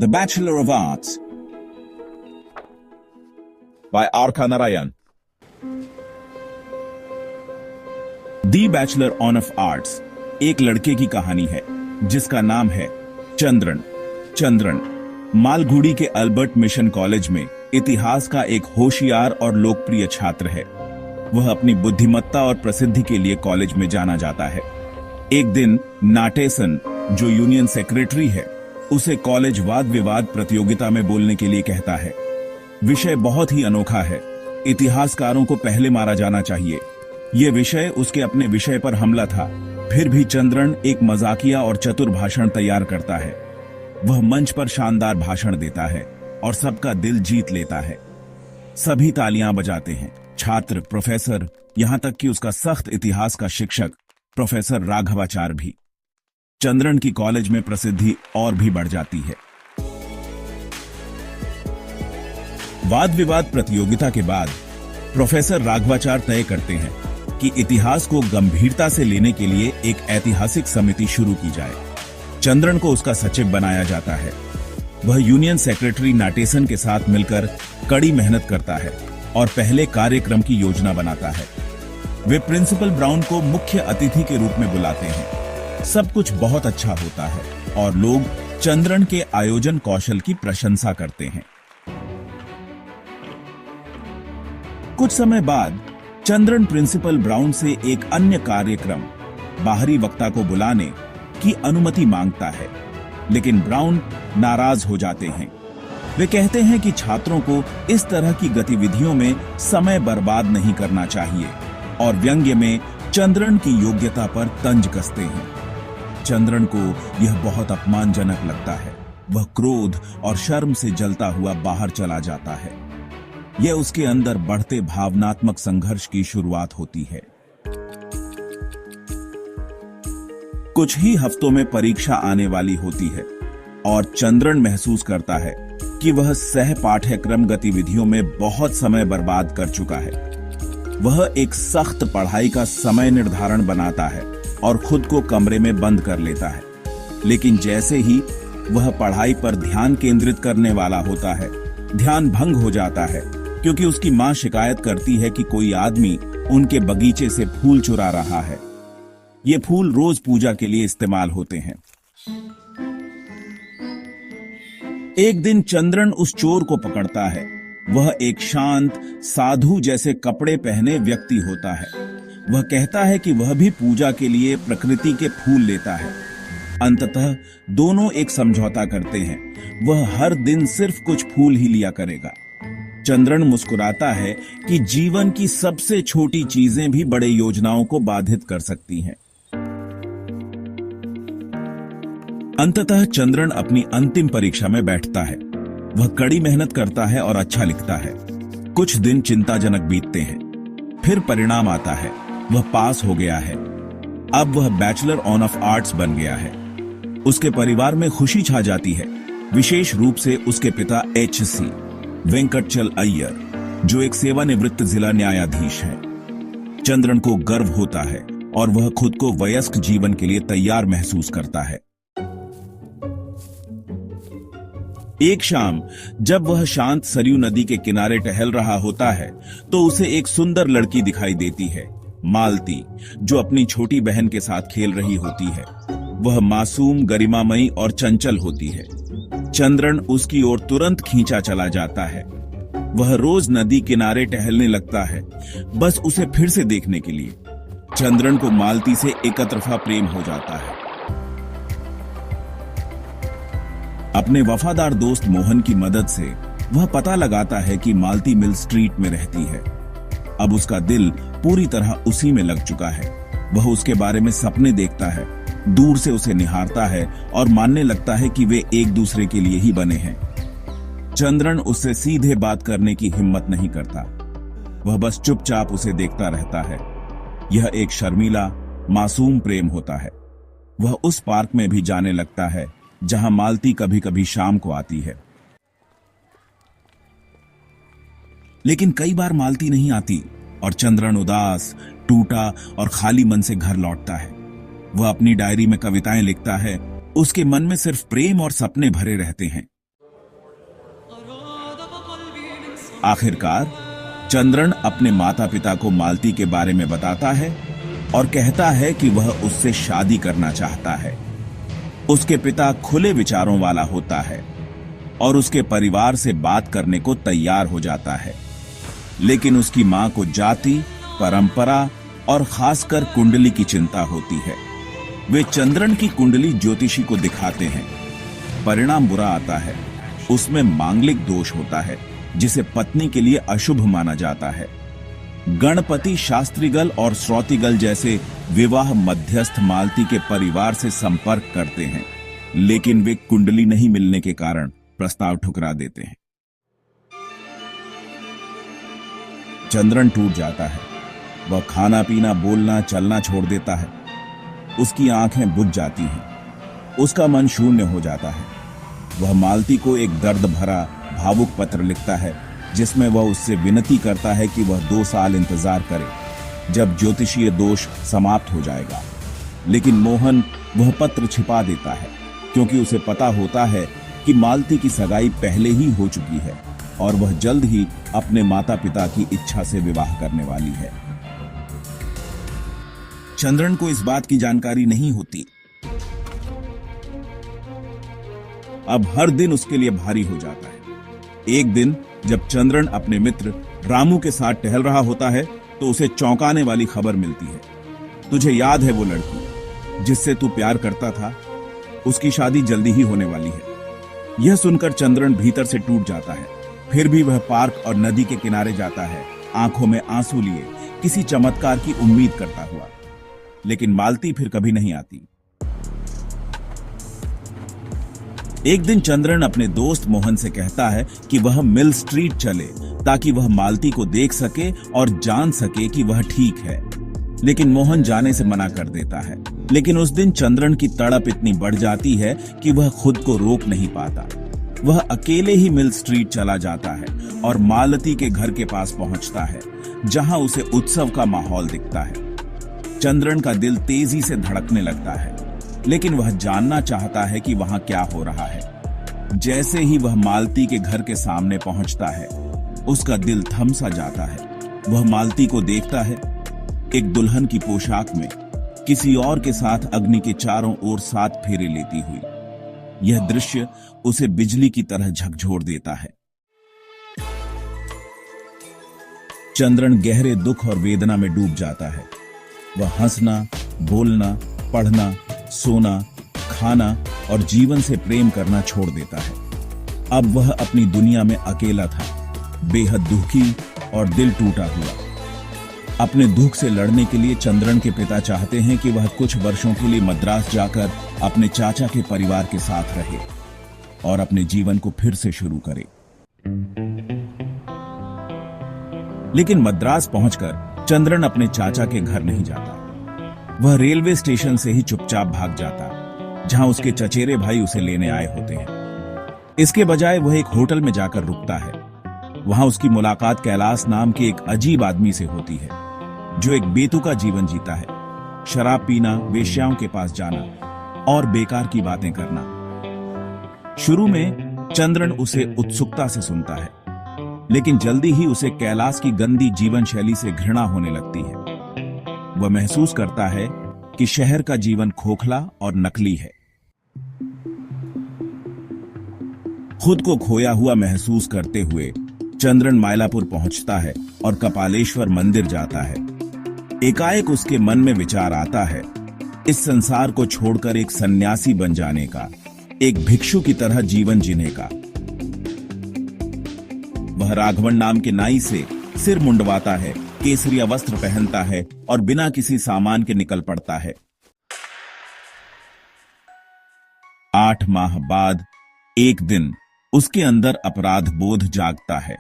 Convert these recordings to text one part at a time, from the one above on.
The Bachelor of Arts by R.K. Narayan. The bachelor of arts एक लड़के की कहानी है जिसका नाम है चंद्रन। चंद्रन मालगुडी के अल्बर्ट मिशन कॉलेज में इतिहास का एक होशियार और लोकप्रिय छात्र है। वह अपनी बुद्धिमत्ता और प्रसिद्धि के लिए कॉलेज में जाना जाता है। एक दिन नाटेसन, जो यूनियन सेक्रेटरी है, उसे कॉलेज वाद विवाद प्रतियोगिता में बोलने के लिए कहता है। विषय बहुत ही अनोखा है। इतिहासकारों को पहले मारा जाना चाहिए। यह विषय उसके अपने विषय पर हमला था। फिर भी चंद्रन एक मजाकिया और चतुर भाषण तैयार करता है। वह मंच पर शानदार भाषण देता है और सबका दिल जीत लेता है। सभी तालियां बजाते हैं, छात्र, प्रोफेसर, यहां तक कि उसका सख्त इतिहास का शिक्षक प्रोफेसर राघवाचार्य भी। चंद्रन की कॉलेज में प्रसिद्धि और भी बढ़ जाती है। वाद विवाद प्रतियोगिता के बाद प्रोफेसर राघवाचार्य तय करते हैं कि इतिहास को गंभीरता से लेने के लिए एक ऐतिहासिक समिति शुरू की जाए। चंद्रन को उसका सचिव बनाया जाता है। वह यूनियन सेक्रेटरी नाटेसन के साथ मिलकर कड़ी मेहनत करता है और पहले कार्यक्रम की योजना बनाता है। वे प्रिंसिपल ब्राउन को मुख्य अतिथि के रूप में बुलाते हैं। सब कुछ बहुत अच्छा होता है और लोग चंद्रन के आयोजन कौशल की प्रशंसा करते हैं। कुछ समय बाद चंद्रन प्रिंसिपल ब्राउन से एक अन्य कार्यक्रम, बाहरी वक्ता को बुलाने की अनुमति मांगता है, लेकिन ब्राउन नाराज हो जाते हैं। वे कहते हैं कि छात्रों को इस तरह की गतिविधियों में समय बर्बाद नहीं करना चाहिए और व्यंग्य में चंद्रन की योग्यता पर तंज कसते हैं। चंद्रन को यह बहुत अपमानजनक लगता है। वह क्रोध और शर्म से जलता हुआ बाहर चला जाता है। यह उसके अंदर बढ़ते भावनात्मक संघर्ष की शुरुआत होती है। कुछ ही हफ्तों में परीक्षा आने वाली होती है और चंद्रन महसूस करता है कि वह सह पाठ्यक्रम गतिविधियों में बहुत समय बर्बाद कर चुका है। वह एक सख्त पढ़ाई का समय निर्धारण बनाता है और खुद को कमरे में बंद कर लेता है। लेकिन जैसे ही वह पढ़ाई पर ध्यान केंद्रित करने वाला होता है, ध्यान भंग हो जाता है क्योंकि उसकी मां शिकायत करती है कि कोई आदमी उनके बगीचे से फूल चुरा रहा है। ये फूल रोज पूजा के लिए इस्तेमाल होते हैं। एक दिन चंद्रन उस चोर को पकड़ता है। वह एक शांत, साधु जैसे कपड़े पहने व्यक्ति होता है। वह कहता है कि वह भी पूजा के लिए प्रकृति के फूल लेता है। अंततः दोनों एक समझौता करते हैं। वह हर दिन सिर्फ कुछ फूल ही लिया करेगा। चंद्रन मुस्कुराता है कि जीवन की सबसे छोटी चीजें भी बड़े योजनाओं को बाधित कर सकती हैं। अंततः चंद्रन अपनी अंतिम परीक्षा में बैठता है। वह कड़ी मेहनत करता है और अच्छा लिखता है। कुछ दिन चिंताजनक बीतते हैं। फिर परिणाम आता है। वह पास हो गया है। अब वह बैचलर ऑफ आर्ट्स बन गया है। उसके परिवार में खुशी छा जाती है, विशेष रूप से उसके पिता H.C. वेंकटचल अय्यर, जो एक सेवानिवृत्त जिला न्यायाधीश हैं। चंद्रन को गर्व होता है और वह खुद को वयस्क जीवन के लिए तैयार महसूस करता है। एक शाम जब वह शांत सरयू नदी के किनारे टहल रहा होता है तो उसे एक सुंदर लड़की दिखाई देती है, मालती, जो अपनी छोटी बहन के साथ खेल रही होती है। वह मासूम, गरिमामयी और चंचल होती है। चंद्रन उसकी ओर तुरंत खींचा चला जाता है। वह रोज नदी किनारे टहलने लगता है, बस उसे फिर से देखने के लिए। चंद्रन को मालती से एकतरफा प्रेम हो जाता है। अपने वफादार दोस्त मोहन की मदद से वह पता लगाता है कि मालती मिल स्ट्रीट में रहती है। अब उसका दिल पूरी तरह उसी में लग चुका है। वह उसके बारे में सपने देखता है, दूर से उसे निहारता है और मानने लगता है कि वे एक दूसरे के लिए ही बने हैं। चंद्रन उससे सीधे बात करने की हिम्मत नहीं करता। वह बस चुपचाप उसे देखता रहता है। यह एक शर्मीला, मासूम प्रेम होता है। वह उस पार्क में भी जाने लगता है जहां मालती कभी कभी शाम को आती है। लेकिन कई बार मालती नहीं आती और चंद्रन उदास, टूटा और खाली मन से घर लौटता है। वह अपनी डायरी में कविताएं लिखता है। उसके मन में सिर्फ प्रेम और सपने भरे रहते हैं। आखिरकार चंद्रन अपने माता पिता को मालती के बारे में बताता है और कहता है कि वह उससे शादी करना चाहता है। उसके पिता खुले विचारों वाला होता है और उसके परिवार से बात करने को तैयार हो जाता है, लेकिन उसकी मां को जाति, परंपरा और खासकर कुंडली की चिंता होती है। वे चंद्रन की कुंडली ज्योतिषी को दिखाते हैं। परिणाम बुरा आता है। उसमें मांगलिक दोष होता है जिसे पत्नी के लिए अशुभ माना जाता है। गणपति, शास्त्रीगल और श्रोतिगल जैसे विवाह मध्यस्थ मालती के परिवार से संपर्क करते हैं, लेकिन वे कुंडली नहीं मिलने के कारण प्रस्ताव ठुकरा देते हैं। चंद्रन टूट जाता है। वह खाना पीना, बोलना, चलना छोड़ देता है। उसकी आंखें बुझ जाती हैं। उसका मन शून्य हो जाता है। वह मालती को एक दर्द भरा भावुक पत्र लिखता है, जिसमें वह उससे विनती करता है कि वह 2 साल इंतजार करे, जब ज्योतिषीय दोष समाप्त हो जाएगा। लेकिन मोहन वह पत्र छिपा देता है, क्योंकि उसे पता होता है कि मालती की सगाई पहले ही हो चुकी है और वह जल्द ही अपने माता पिता की इच्छा से विवाह करने वाली है। चंद्रन को इस बात की जानकारी नहीं होती। अब हर दिन उसके लिए भारी हो जाता है। एक दिन जब चंद्रन अपने मित्र रामू के साथ टहल रहा होता है, तो उसे चौंकाने वाली खबर मिलती है। तुझे याद है वो लड़की जिससे तू प्यार करता था? उसकी शादी जल्दी ही होने वाली है। यह सुनकर चंद्रन भीतर से टूट जाता है। फिर भी वह पार्क और नदी के किनारे जाता है, आंखों में आंसू लिए, किसी चमत्कार की उम्मीद करता हुआ। लेकिन मालती फिर कभी नहीं आती। एक दिन चंद्रन अपने दोस्त मोहन से कहता है कि वह मिल स्ट्रीट चले, ताकि वह मालती को देख सके और जान सके कि वह ठीक है। लेकिन मोहन जाने से मना कर देता है। लेकिन उस दिन चंद्रन की तड़प इतनी बढ़ जाती है कि वह खुद को रोक नहीं पाता। वह अकेले ही मिल स्ट्रीट चला जाता है और मालती के घर के पास पहुंचता है, जहां उसे उत्सव का माहौल दिखता है। चंद्रन का दिल तेजी से धड़कने लगता है, लेकिन वह जानना चाहता है कि वहां क्या हो रहा है। जैसे ही वह मालती के घर के सामने पहुंचता है, उसका दिल थम सा जाता है। वह मालती को देखता है, एक दुल्हन की पोशाक में, किसी और के साथ अग्नि के चारों ओर 7 फेरे लेती हुई। यह दृश्य उसे बिजली की तरह झकझोर देता है। चंद्रन गहरे दुख और वेदना में डूब जाता है। वह हंसना, बोलना, पढ़ना, सोना, खाना और जीवन से प्रेम करना छोड़ देता है। अब वह अपनी दुनिया में अकेला था, बेहद दुखी और दिल टूटा हुआ। अपने दुख से लड़ने के लिए चंद्रन के पिता चाहते हैं कि वह कुछ वर्षों के लिए मद्रास जाकर अपने चाचा के परिवार के साथ रहे और अपने जीवन को फिर से शुरू करे। लेकिन मद्रास पहुंचकर चंद्रन अपने चाचा के घर नहीं जाता। वह रेलवे स्टेशन से ही चुपचाप भाग जाता, जहां उसके चचेरे भाई उसे लेने आए होते हैं। इसके बजाय वह एक होटल में जाकर रुकता है। वहां उसकी मुलाकात कैलाश नाम के एक अजीब आदमी से होती है, जो एक बेतुका जीवन जीता है। शराब पीना, वेश्याओं के पास जाना और बेकार की बातें करना। शुरू में चंद्रन उसे उत्सुकता से सुनता है, लेकिन जल्दी ही उसे कैलाश की गंदी जीवन शैली से घृणा होने लगती है। वह महसूस करता है कि शहर का जीवन खोखला और नकली है। खुद को खोया हुआ महसूस करते हुए चंद्रन मायलापुर पहुंचता है और कपालेश्वर मंदिर जाता है। एकाएक उसके मन में विचार आता है, इस संसार को छोड़कर एक सन्यासी बन जाने का, एक भिक्षु की तरह जीवन जीने का। वह राघवन नाम के नाई से सिर मुंडवाता है, केसरिया वस्त्र पहनता है और बिना किसी सामान के निकल पड़ता है। 8 माह बाद एक दिन उसके अंदर अपराध बोध जागता है।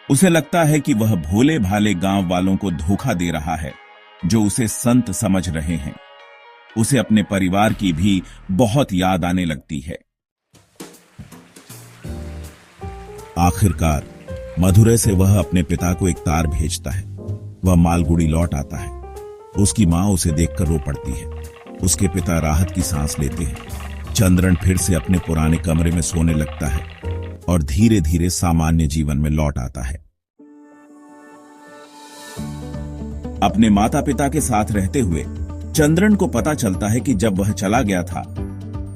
उसे लगता है कि वह भोले भाले गांव वालों को धोखा दे रहा है, जो उसे संत समझ रहे हैं। उसे अपने परिवार की भी बहुत याद आने लगती है। आखिरकार मधुरै से वह अपने पिता को एक तार भेजता है। वह मालगुड़ी लौट आता है। उसकी मां उसे देखकर रो पड़ती है। उसके पिता राहत की सांस लेते हैं। चंद्रन फिर से अपने पुराने कमरे में सोने लगता है और धीरे धीरे सामान्य जीवन में लौट आता है। अपने माता पिता के साथ रहते हुए चंद्रन को पता चलता है कि जब वह चला गया था,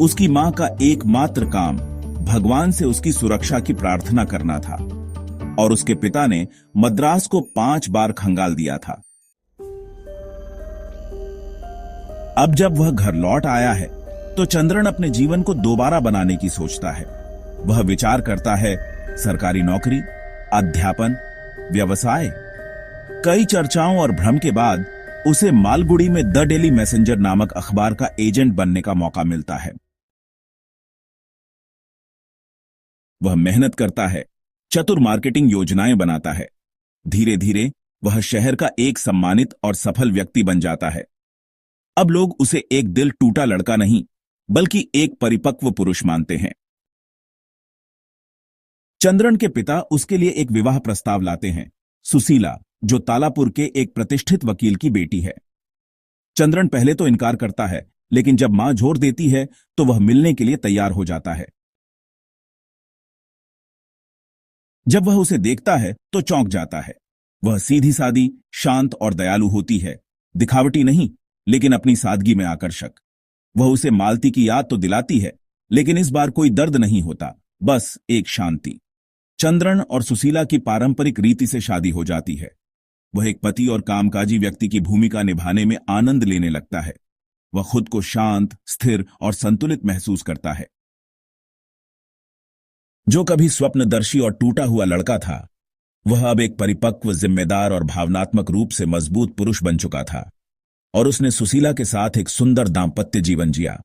उसकी मां का एकमात्र काम भगवान से उसकी सुरक्षा की प्रार्थना करना था और उसके पिता ने मद्रास को 5 बार खंगाल दिया था। अब जब वह घर लौट आया है तो चंद्रन अपने जीवन को दोबारा बनाने की सोचता है। वह विचार करता है सरकारी नौकरी, अध्यापन, व्यवसाय। कई चर्चाओं और भ्रम के बाद उसे मालगुडी में द डेली मैसेंजर नामक अखबार का एजेंट बनने का मौका मिलता है। वह मेहनत करता है, चतुर मार्केटिंग योजनाएं बनाता है। धीरे धीरे वह शहर का एक सम्मानित और सफल व्यक्ति बन जाता है। अब लोग उसे एक दिल टूटा लड़का नहीं, बल्कि एक परिपक्व पुरुष मानते हैं। चंद्रन के पिता उसके लिए एक विवाह प्रस्ताव लाते हैं, सुशीला, जो तालापुर के एक प्रतिष्ठित वकील की बेटी है। चंद्रन पहले तो इनकार करता है, लेकिन जब मां जोर देती है तो वह मिलने के लिए तैयार हो जाता है। जब वह उसे देखता है तो चौंक जाता है। वह सीधी सादी, शांत और दयालु होती है, दिखावटी नहीं, लेकिन अपनी सादगी में आकर्षक। वह उसे मालती की याद तो दिलाती है, लेकिन इस बार कोई दर्द नहीं होता, बस एक शांति। चंद्रन और सुशीला की पारंपरिक रीति से शादी हो जाती है। वह एक पति और कामकाजी व्यक्ति की भूमिका निभाने में आनंद लेने लगता है। वह खुद को शांत, स्थिर और संतुलित महसूस करता है। जो कभी स्वप्नदर्शी और टूटा हुआ लड़का था, वह अब एक परिपक्व, जिम्मेदार और भावनात्मक रूप से मजबूत पुरुष बन चुका था और उसने सुशीला के साथ एक सुंदर दांपत्य जीवन जिया।